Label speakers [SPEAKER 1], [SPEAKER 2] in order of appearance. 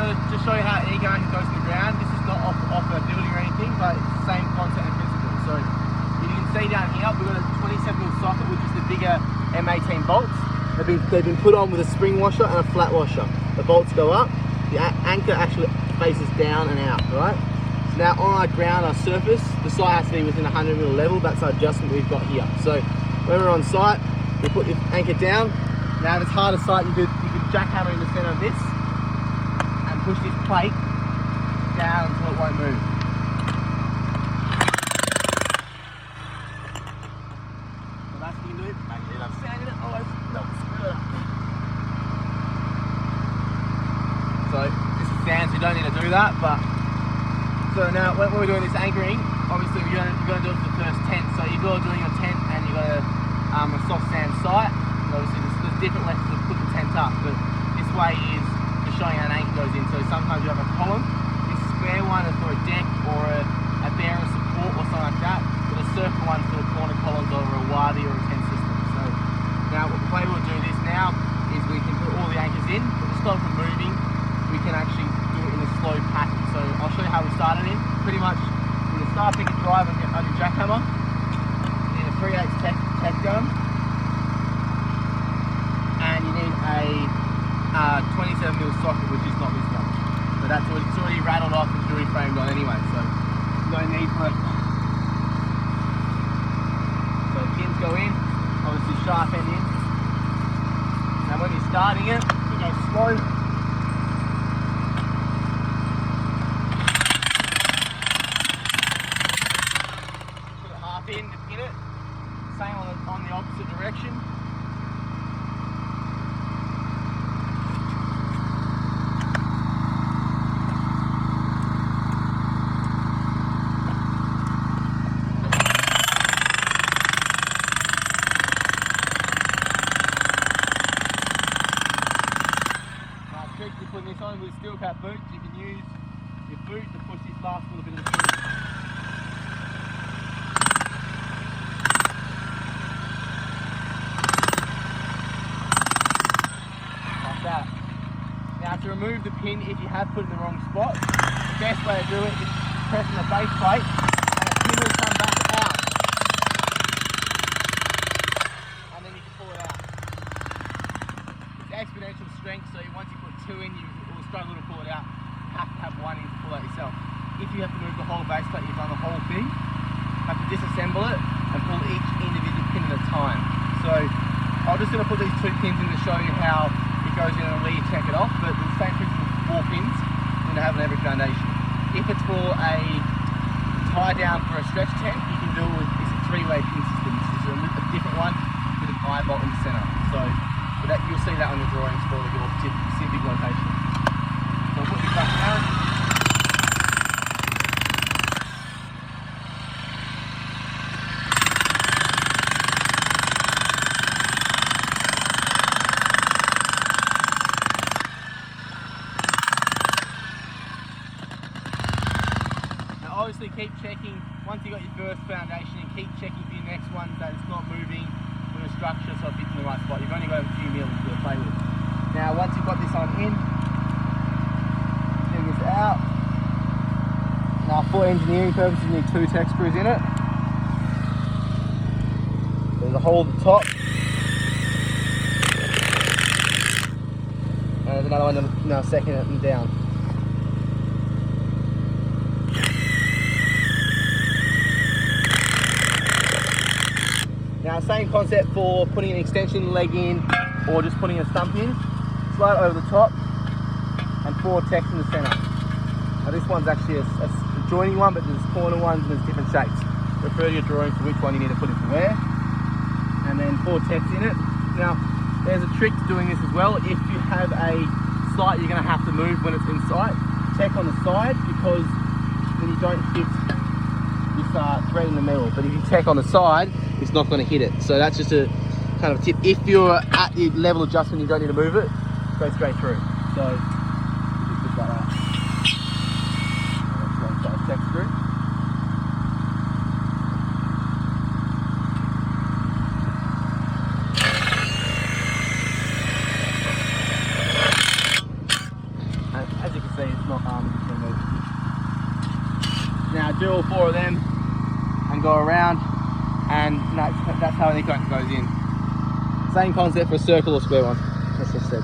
[SPEAKER 1] to just show you how ego anchor goes to the ground. This is not off a building or anything, but it's the same concept and principle. So you can see down here, we've got a 27mm socket, which is the bigger M18 bolts. They've been put on with a spring washer and a flat washer. The bolts go up, the anchor actually faces down and out, right? So now on our ground, our surface, the site has to be within 100mm level. That's our adjustment we've got here. So when we're on site, we put the anchor down. Now if it's harder site, you could jackhammer in the center of this and push this plate down until it won't move. So that's what you do. Bang it up, sanding it. Oh, no, screw it up. So this is sand, so you don't need to do that. But so now when we're doing this anchoring, obviously you're going to do it for the first tent. So if you're doing your tent and you've got a soft sand site, obviously there's different methods of putting the tent up, but this way is just showing how an anchor goes in. So sometimes you have a column. This square one is for a deck or a bearer support or something like that, but a circle one for the corner columns over a wadi or a tent system. So now the way we'll do this now is we can put all the anchors in, but to stop from moving, we can actually do it in a slow pattern. So I'll show you how we started in. Pretty much with a start, pick and drive on your jackhammer. You need a 3/8 tech gun. And you need a 27mm socket, which is not this one. But it's already rattled off and already framed on anyway, so no need for it. So pins go in, obviously sharp end in. Now when you're starting it, you go slow. Put it half in to pin it. Same on the opposite direction. Putting this on with steel cap boots, you can use your boot to push this last little bit of the screw. Like that. Now to remove the pin, if you have put it in the wrong spot, the best way to do it is pressing the base plate and the pin will come back out. And then you can pull it out. It's exponential strength, so once you put two in, you will struggle to pull it out. You have to have one in to pull it yourself. If you have to move the whole base plate, you've done the whole thing. You have to disassemble it and pull each individual pin at a time. So I'm just going to put these two pins in to show you how it goes in and where you check it off. But the same principle for 4 pins, you're going to have on every foundation. If it's for a tie down for a stretch tent, you can do it with this 3-way pin system. This is a different one with an eye bolt in the center. So that you'll see that on the drawings for your specific location. So I'll put this back down. Now obviously keep checking, once you've got your first foundation, and keep checking for your next one that it's not moving with a structure so it fits in the right spot. You've only got a few mils to play with. Now once you've got this on in, dig this out. Now for engineering purposes you need 2 tech screws in it. There's a hole at the top. And there's another one now second it and down. Now same concept for putting an extension leg in or just putting a stump in. Slide over the top and 4 techs in the center. Now this one's actually a joining one, but there's corner ones and there's different shapes. Refer to your drawing for which one you need to put into where. And then 4 techs in it. Now there's a trick to doing this as well. If you have a site you're going to have to move when it's in sight, tech on the side, because then you don't hit this thread in the middle. But if you tech on the side, it's not going to hit it. So that's just a kind of tip. If you're at the level adjustment, you don't need to move it, go straight through. So just like that. That's 1 tech screw. And as you can see, lock arms between those. Now do all 4 of them and go around, and that's how an e-crank goes in. Same concept for a circle or square one, as I said.